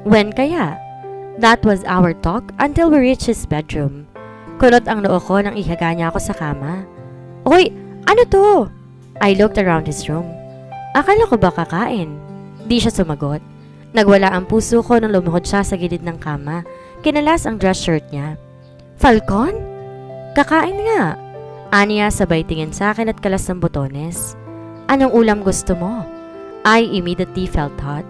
When kaya? That was our talk until we reached his bedroom. Kunot ang noo ko nang ihaga niya ako sa kama. Uy, ano to? I looked around his room. Akala ko ba kakain? Di siya sumagot. Nagwala ang puso ko nang lumuhod siya sa gilid ng kama. Kinalas ang dress shirt niya. Falcon? Kakain nga. Aniya sabay tingin sa akin at kalas ng botones. Anong ulam gusto mo? I immediately felt hot.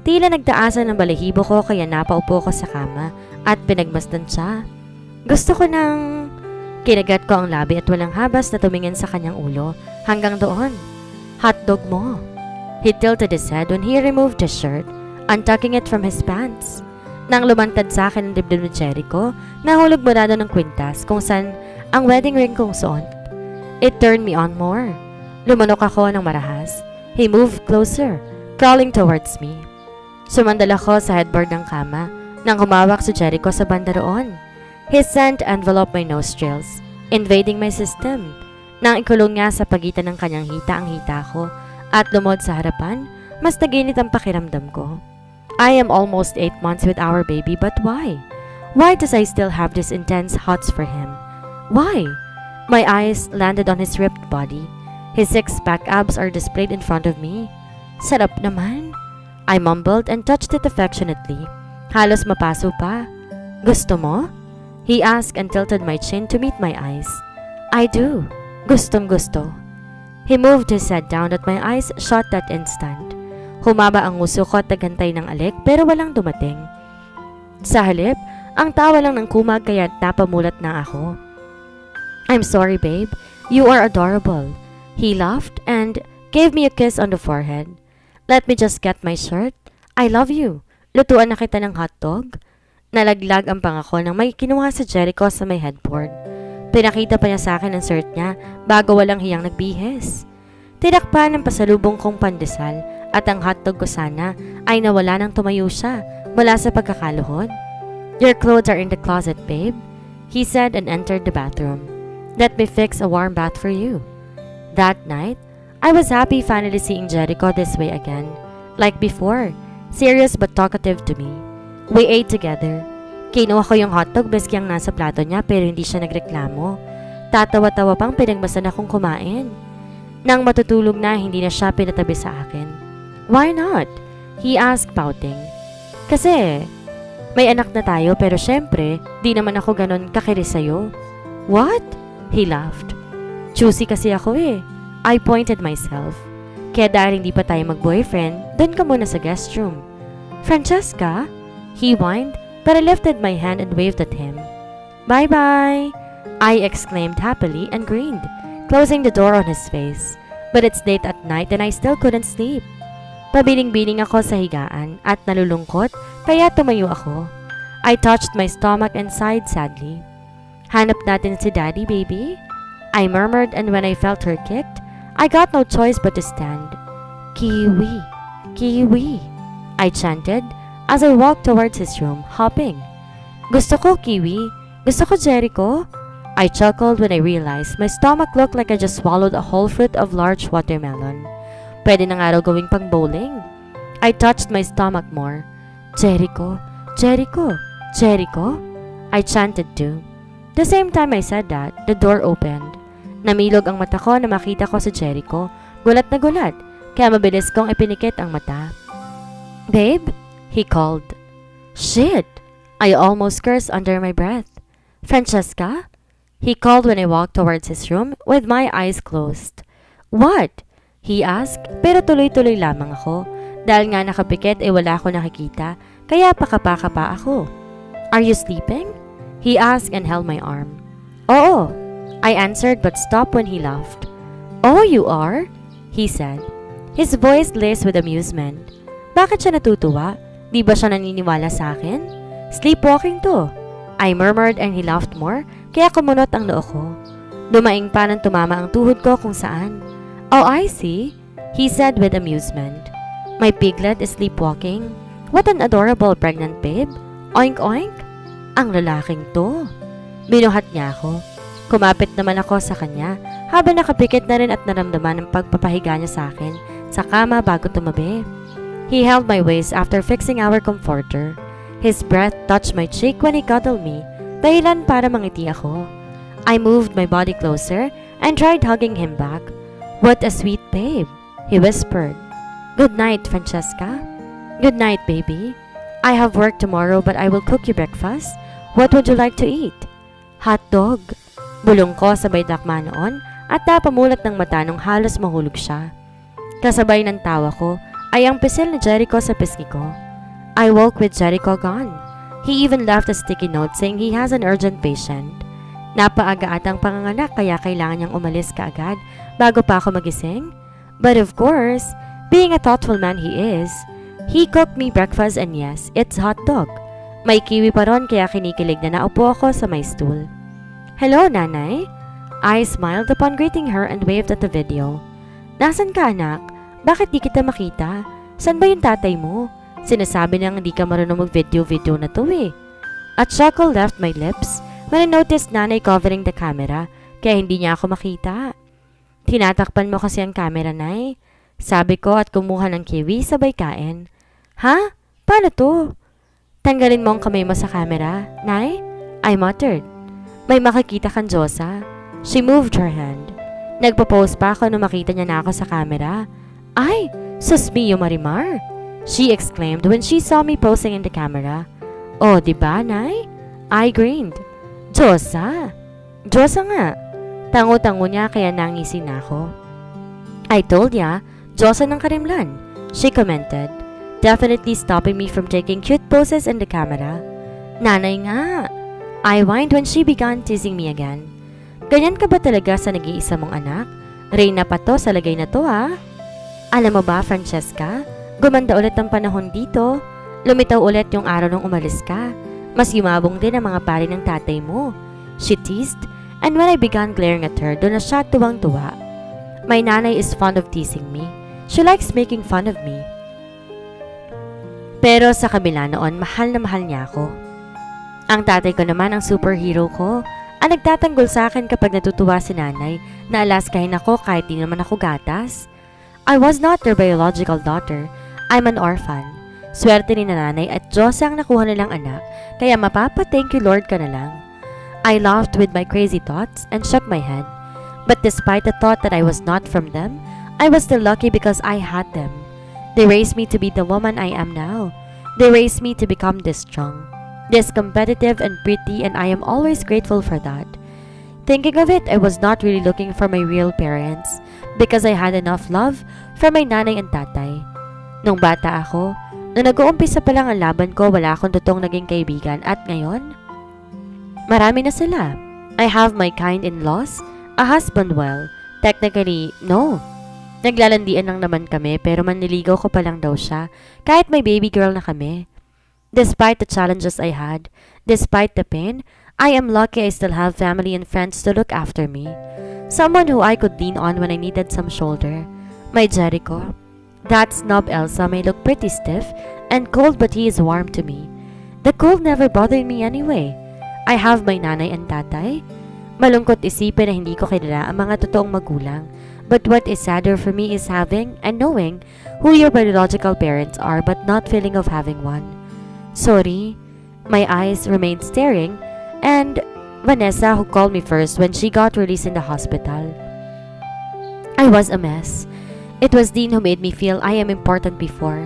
Tila nagtaasan ng balahibo ko kaya napaupo ko sa kama at pinagmasdan siya. Gusto ko ng... Kinagat ko ang labi at walang habas na tumingin sa kanyang ulo hanggang doon. Hotdog mo. He tilted his head when he removed his shirt, untucking it from his pants. Nang lumantad sa akin ang dibdib ni Jericho, nahulog mula doon ng kwintas kung saan ang wedding ring kong suot. It turned me on more. Lumunok ako ng marahas. He moved closer, crawling towards me. Sumandal ako sa headboard ng kama nang humawak si Jericho sa banda roon. His scent enveloped my nostrils, invading my system. Nang ikulong niya sa pagitan ng kanyang hita ang hita ko at lumod sa harapan, mas naginit ang pakiramdam ko. I am almost 8 months with our baby, but why? Why does I still have this intense hots for him? Why? My eyes landed on his ripped body. His six-pack abs are displayed in front of me. Sarap naman. I mumbled and touched it affectionately. Halos mapaso pa. Gusto mo? He asked and tilted my chin to meet my eyes. I do. Gustong gusto. He moved his head down at my eyes shot that instant. Humaba ang nguso ko at nagantay ng alik pero walang dumating. Sa halip, ang tawa lang ng kumag kaya napamulat na ako. I'm sorry, babe. You are adorable. He laughed and gave me a kiss on the forehead. Let me just get my shirt. I love you. Lutuan na kita ng hotdog. Nalaglag ang pangako nang may kinuha sa Jericho sa may headboard. Pinakita pa niya sa akin ang shirt niya bago walang hiyang nagbihis. Tinakpan ng pasalubong kong pandesal at ang hotdog ko sana ay nawala nang tumayo siya mula sa pagkakaluhod. Your clothes are in the closet, babe, he said and entered the bathroom. Let me fix a warm bath for you. That night, I was happy finally seeing Jericho this way again. Like before, serious but talkative to me. We ate together. Kinuha ko yung hotdog maski ang nasa plato niya pero hindi siya nagreklamo. Tatawa-tawa pang pinagmasan akong kumain. Nang matutulog na, hindi na siya pinatabi sa akin. Why not? He asked pouting. Kasi, may anak na tayo pero syempre, di naman ako ganon kakiris sa'yo. What? He laughed. Choosy kasi ako eh. I pointed myself. Kaya dahil hindi pa tayo mag-boyfriend, doon ka muna sa guest room. Francesca? He whined, but I lifted my hand and waved at him. Bye-bye! I exclaimed happily and grinned, closing the door on his face. But it's late at night and I still couldn't sleep. Pabiling-biling ako sa higaan at nalulungkot kaya tumayo ako. I touched my stomach and sighed sadly. Hanap natin si Daddy, baby? I murmured and when I felt her kicked, I got no choice but to stand. Kiwi, Kiwi, I chanted as I walked towards his room, hopping. Gusto ko, Kiwi. Gusto ko, Jericho. I chuckled when I realized my stomach looked like I just swallowed a whole fruit of large watermelon. Pwede na nga raw gawing pang bowling. I touched my stomach more. Jericho, Jericho, Jericho, I chanted too. The same time I said that, the door opened. Namilog ang mata ko na makita ko si Jericho. Gulat na gulat, kaya mabilis kong ipinikit ang mata. Babe, he called. Shit! I almost cursed under my breath. Francesca? He called when I walked towards his room with my eyes closed. What? He asked, pero tuloy-tuloy lamang ako. Dahil nga nakapikit wala ako nakikita, kaya pakapa pa ako. Are you sleeping? He asked and held my arm. Oo, I answered but stopped when he laughed. Oh, you are? He said. His voice laced with amusement. Bakit siya natutuwa? Di ba siya naniniwala sa akin? Sleepwalking to. I murmured and he laughed more, kaya kumunot ang noo ko. Dumaing pa nang tumama ang tuhod ko kung saan. Oh, I see, he said with amusement. My piglet is sleepwalking. What an adorable pregnant babe. Oink oink. Ang lalaking to. Binuhat niya ako. Kumapit naman ako sa kanya habang nakapikit na rin at naramdaman ang pagpapahiga niya sa akin sa kama bago tumabi. He held my waist after fixing our comforter. His breath touched my cheek when he cuddled me, dahilan para mangiti ako. I moved my body closer and tried hugging him back. "What a sweet babe," he whispered. "Good night, Francesca." "Good night, baby. I have work tomorrow but I will cook you breakfast. What would you like to eat?" "Hot dog." Bulong ko sabay dakma noon at napamulat ng mata nung halos mahulog siya. Kasabay ng tawa ko ay ang pisil ni Jericho sa pisngi ko. I woke with Jericho gone. He even left a sticky note saying he has an urgent patient. Napaaga atang panganganak kaya kailangan niyang umalis kaagad bago pa ako magising. But of course, being a thoughtful man he cooked me breakfast and yes, it's hot dog. May kiwi pa ron kaya kinikilig na naupo ako sa my stool. "Hello, nanay." I smiled upon greeting her and waved at the video. "Nasaan ka, anak? Bakit di kita makita? San ba yung tatay mo? Sinasabi niyang hindi ka marunong mag-video na to eh." A chuckle left my lips when I noticed nanay covering the camera kaya hindi niya ako makita. "Tinatakpan mo kasi ang camera, nay," sabi ko at kumuha ng kiwi sabay kain. "Ha? Paano to?" "Tanggalin mo ang kamay mo sa camera, nay," I muttered. "May makikita kang Diyosa." She moved her hand. Nagpo-pose pa ako nung makita niya na ako sa camera. "Ay, sus mio Marimar," she exclaimed when she saw me posing in the camera. "Oh, diba, nay?" I grinned. "Diyosa." "Diyosa nga." Tango-tango niya kaya nangisin ako. "I told ya, Diyosa ng Karimlan," she commented, definitely stopping me from taking cute poses in the camera. "Nanay nga," I whined when she began teasing me again. "Ganyan ka ba talaga sa nag-iisa mong anak? Reyna pa to sa lagay na to ha?" "Alam mo ba, Francesca, gumanda ulit ang panahon dito. Lumitaw ulit yung araw nung umalis ka. Mas yumabong din ang mga pari ng tatay mo," she teased, and when I began glaring at her, doon na siya tuwang-tuwa. My nanay is fond of teasing me. She likes making fun of me. Pero sa kabila noon, mahal na mahal niya ako. Ang tatay ko naman ang superhero ko. Ang nagtatanggol sa akin kapag natutuwa si nanay na alaskahin ako kahit di naman ako gatas. I was not their biological daughter. I'm an orphan. Swerte ni nanay at Diyos ang nakuha nilang anak, kaya mapapa-thank you Lord ka na lang. I laughed with my crazy thoughts and shook my head. But despite the thought that I was not from them, I was still lucky because I had them. They raised me to be the woman I am now. They raised me to become this strong, this competitive and pretty, and I am always grateful for that. Thinking of it, I was not really looking for my real parents because I had enough love from my nanay and tatay. Nung bata ako, nung nag-uumpisa pa lang ang laban ko, wala akong totoong naging kaibigan at ngayon, marami na sila. I have my kind in-laws, a husband technically, no. Naglalandian lang naman kami pero manliligaw ko pa lang daw siya kahit may baby girl na kami. Despite the challenges I had, despite the pain, I am lucky I still have family and friends to look after me. Someone who I could lean on when I needed some shoulder. My Jericho. That snob Elsa may look pretty stiff and cold but he is warm to me. The cold never bothered me anyway. I have my nanay and tatay. Malungkot isipin na hindi ko kilala ang mga totoong magulang. But what is sadder for me is having and knowing who your biological parents are but not feeling of having one. Sorry. My eyes remained staring and Vanessa who called me first when she got released in the hospital. I was a mess. It was Dean who made me feel I am important before.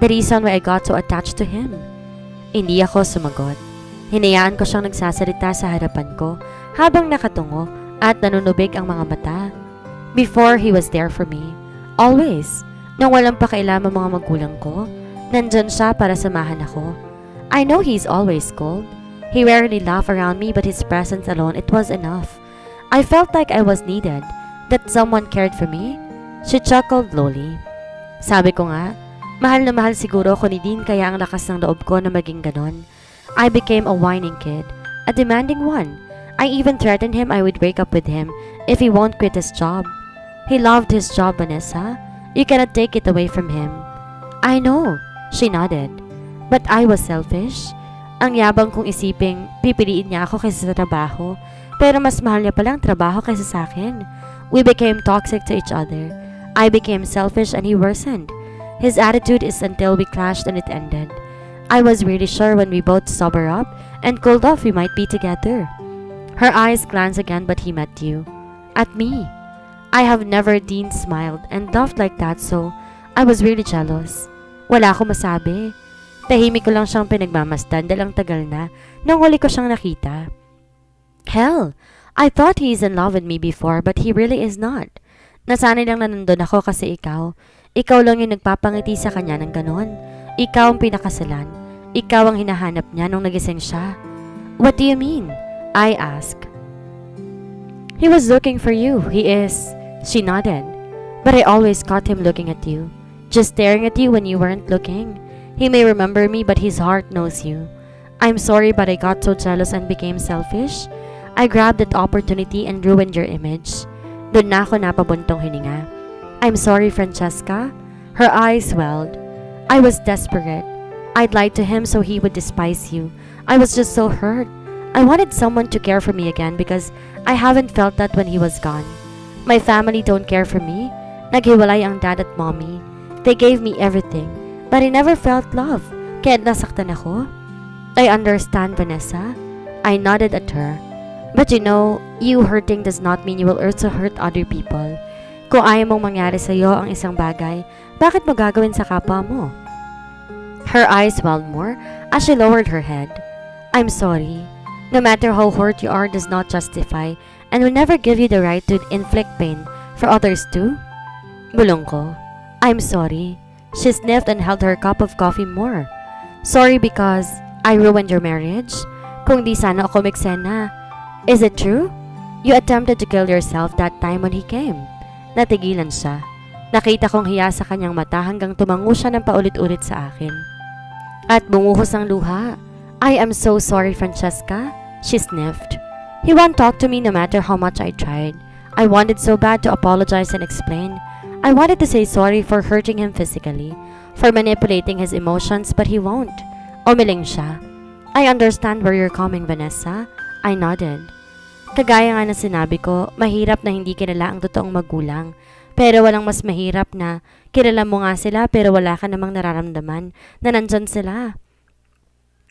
The reason why I got so attached to him. Hindi ako sumagot. Hinayaan ko siyang nagsasalita sa harapan ko habang nakatungo at nanunubig ang mga mata. Before, he was there for me. Always. Nang walang pakialam ang mga magulang ko, nandyan siya para samahan ako. I know he's always cold. He rarely laughed around me but his presence alone, it was enough. I felt like I was needed, that someone cared for me. She chuckled lowly. Sabi ko nga, mahal na mahal siguro ako ni Dean kaya ang lakas ng loob ko na maging ganon. I became a whining kid, a demanding one. I even threatened him I would break up with him if he won't quit his job. He loved his job, Vanessa. You cannot take it away from him. I know, she nodded. But I was selfish. Ang yabang kong isiping pipiliin niya ako kaysa sa trabaho, pero mas mahal niya palang trabaho kaysa sa akin. We became toxic to each other. I became selfish and he worsened. His attitude is until we clashed and it ended. I was really sure when we both sober up and cooled off we might be together. Her eyes glanced again but he met you. At me. I have never Dean smiled and laughed like that, so I was really jealous. Wala akong masabi. Tahimik ko lang siyang pinagmamasdan dahil ang tagal na nung huli ko siyang nakita. Hell, I thought he's in love with me before but he really is not. Nasanay lang na nandun ako kasi ikaw. Ikaw lang yung nagpapangiti sa kanya ng ganon. Ikaw ang pinakasalan. Ikaw ang hinahanap niya nung nagising siya. What do you mean? I asked. He was looking for you. He is. She nodded. But I always caught him looking at you. Just staring at you when you weren't looking. He may remember me but his heart knows you. I'm sorry but I got so jealous and became selfish. I grabbed that opportunity and ruined your image. Doon na ako napabuntong hininga. I'm sorry, Francesca. Her eyes swelled. I was desperate. I'd lied to him so he would despise you. I was just so hurt. I wanted someone to care for me again because I haven't felt that when he was gone. My family don't care for me. Naghiwalay ang dad at mommy. They gave me everything, but I never felt love. Kaya nasaktan ako. I understand, Vanessa. I nodded at her. But you know, you hurting does not mean you will also hurt other people. Kung ayaw mong mangyari sa'yo ang isang bagay, bakit mo gagawin sa kapwa mo? Her eyes swelled more as she lowered her head. I'm sorry. No matter how hurt you are does not justify and will never give you the right to inflict pain for others too. Bulong ko. I'm sorry. She sniffed and held her cup of coffee more. Sorry because I ruined your marriage? Kung di sana ako miksena. Is it true? You attempted to kill yourself that time when he came. Natigilan siya. Nakita kong hiya sa kanyang mata hanggang tumango siya ng paulit-ulit sa akin. At bumuhos ang luha. I am so sorry, Francesca. She sniffed. He won't talk to me no matter how much I tried. I wanted so bad to apologize and explain. I wanted to say sorry for hurting him physically, for manipulating his emotions, but he won't. Umiling siya. I understand where you're coming, Vanessa. I nodded. Kagaya nga na sinabi ko, mahirap na hindi kilala ang totoong magulang. Pero walang mas mahirap na kilala mo nga sila pero wala ka namang nararamdaman na nandyan sila.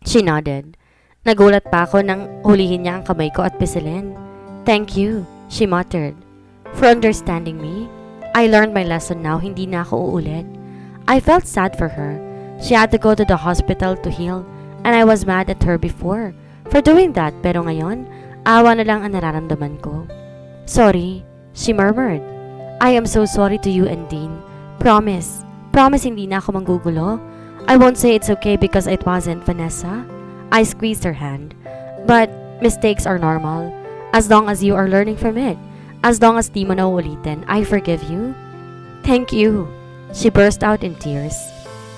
She nodded. Nagulat pa ako nang hulihin niya ang kamay ko at pisilin. Thank you, she muttered, for understanding me. I learned my lesson now, hindi na ako uulit. I felt sad for her. She had to go to the hospital to heal and I was mad at her before for doing that pero ngayon, awa na lang ang nararamdaman ko. Sorry, she murmured. I am so sorry to you and Dean. Promise hindi na ako manggugulo. I won't say it's okay because it wasn't, Vanessa. I squeezed her hand. But mistakes are normal. As long as you are learning from it. As long as di mo na uulitin, I forgive you. Thank you. She burst out in tears.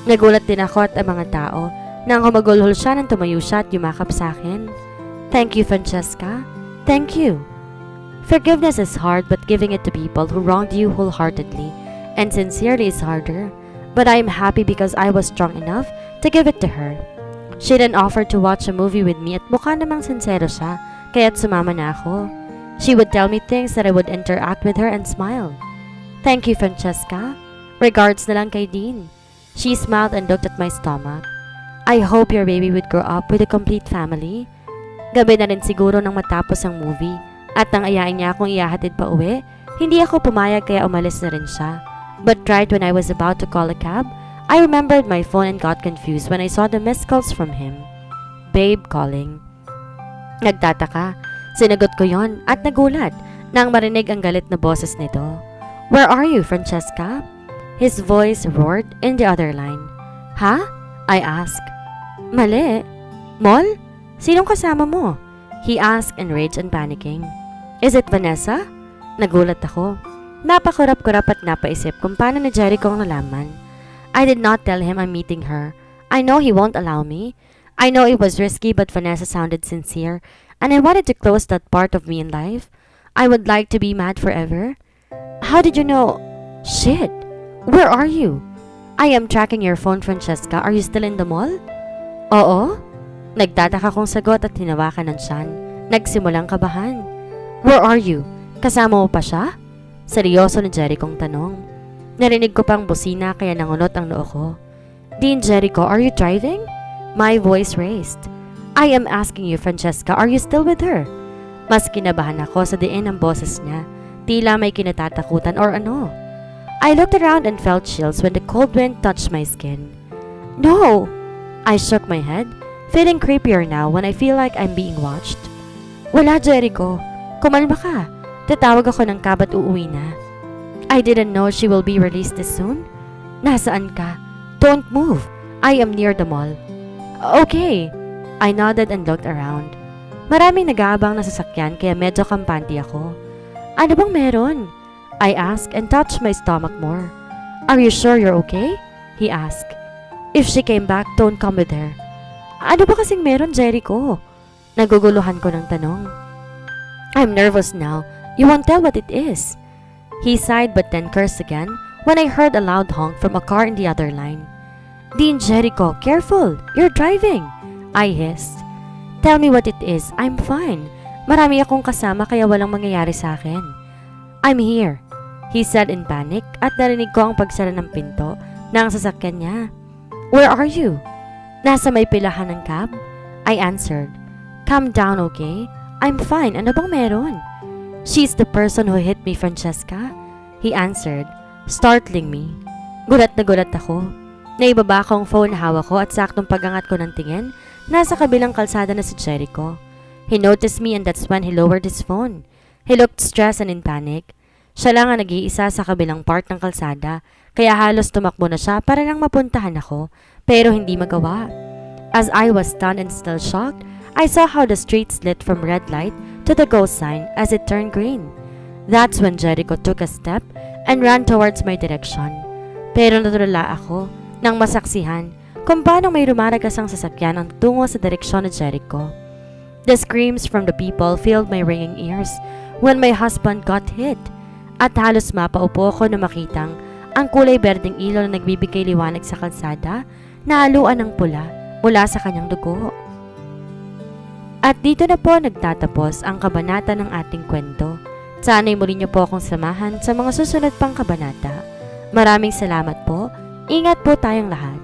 Nagulat din ako at ang mga tao nang humagulhol siya nang tumayo siya at yumakap sa akin. Thank you, Francesca. Thank you. Forgiveness is hard but giving it to people who wronged you wholeheartedly and sincerely is harder. But I am happy because I was strong enough to give it to her. She then offered to watch a movie with me at mukha namang sincero siya, kaya't sumama na ako. She would tell me things that I would interact with her and smile. Thank you, Francesca. Regards na lang kay Dean. She smiled and looked at my stomach. I hope your baby would grow up with a complete family. Gabi na rin siguro nang matapos ang movie at nang ayain niya akong ihahatid pa uwi, hindi ako pumayag kaya umalis na rin siya. But right when I was about to call a cab, I remembered my phone and got confused when I saw the missed calls from him. Babe calling. Nagtataka. Sinagot ko yon at nagulat nang marinig ang galit na boses nito. Where are you, Francesca? His voice roared in the other line. Ha? I asked. Mali. Mall? Sinong kasama mo? He asked, enraged and panicking. Is it Vanessa? Nagulat ako. Napakurap-kurap at napaisip kung paano ni Jericho ang nalaman. I did not tell him I'm meeting her. I know he won't allow me. I know it was risky but Vanessa sounded sincere and I wanted to close that part of me in life. I would like to be mad forever. How did you know? Shit! Where are you? I am tracking your phone, Francesca. Are you still in the mall? Oo. Nagtataka kong sagot at hinawakan ng tiyan. Nagsimulang kabahan. Where are you? Kasama mo pa siya? Seryoso ni Jerry kong tanong. Narinig ko pang busina kaya nangunot ang noo ko. Dean Jericho, are you driving? My voice raised. I am asking you, Francesca, are you still with her? Mas kinabahan ako sa diin ng boses niya. Tila may kinatatakutan or ano. I looked around and felt chills when the cold wind touched my skin. No! I shook my head, feeling creepier now when I feel like I'm being watched. Wala, Jericho. Kumalma ka. Tatawag ako ng cab at uuwi na. I didn't know she will be released this soon. Nasaan ka? Don't move. I am near the mall. Okay. I nodded and looked around. Maraming nag-aabang na sasakyan kaya medyo kampante ako. Ano bang meron? I asked and touched my stomach more. Are you sure you're okay? He asked. If she came back, don't come with her. Ano ba kasing meron, Jericho? Naguguluhan ko ng tanong. I'm nervous now. You won't tell what it is. He sighed but then cursed again when I heard a loud honk from a car in the other line. Dean Jericho, careful! You're driving! I hissed. Tell me what it is. I'm fine. Marami akong kasama kaya walang mangyayari sa akin. I'm here, he said in panic at narinig ko ang pagsara ng pinto ng sasakyan niya. Where are you? Nasa may pilahan ng cab? I answered. Calm down, okay? I'm fine. Ano bang meron? She's the person who hit me, Francesca. He answered, startling me. Gulat na gulat ako. Naibaba ko ang phone na hawak ko at saktong pagangat ko ng tingin, nasa kabilang kalsada na si Jericho. He noticed me and that's when he lowered his phone. He looked stressed and in panic. Siya lang ang nag-iisa sa kabilang part ng kalsada, kaya halos tumakbo na siya para lang mapuntahan ako, pero hindi magawa. As I was stunned and still shocked, I saw how the street slid from red light to the go sign as it turned green. That's when Jericho took a step and ran towards my direction. Pero natulala ako nang masaksihan kung paano may rumaragasang sasakyan ang tungo sa direksyon ni Jericho. The screams from the people filled my ringing ears when my husband got hit. At halos mapaupo ako na makitang ang kulay berdeng ilaw na nagbibigay liwanag sa kalsada na haluan ng pula mula sa kanyang dugo. At dito na po nagtatapos ang kabanata ng ating kwento. Sana'y muli niyo po akong samahan sa mga susunod pang kabanata. Maraming salamat po. Ingat po tayong lahat.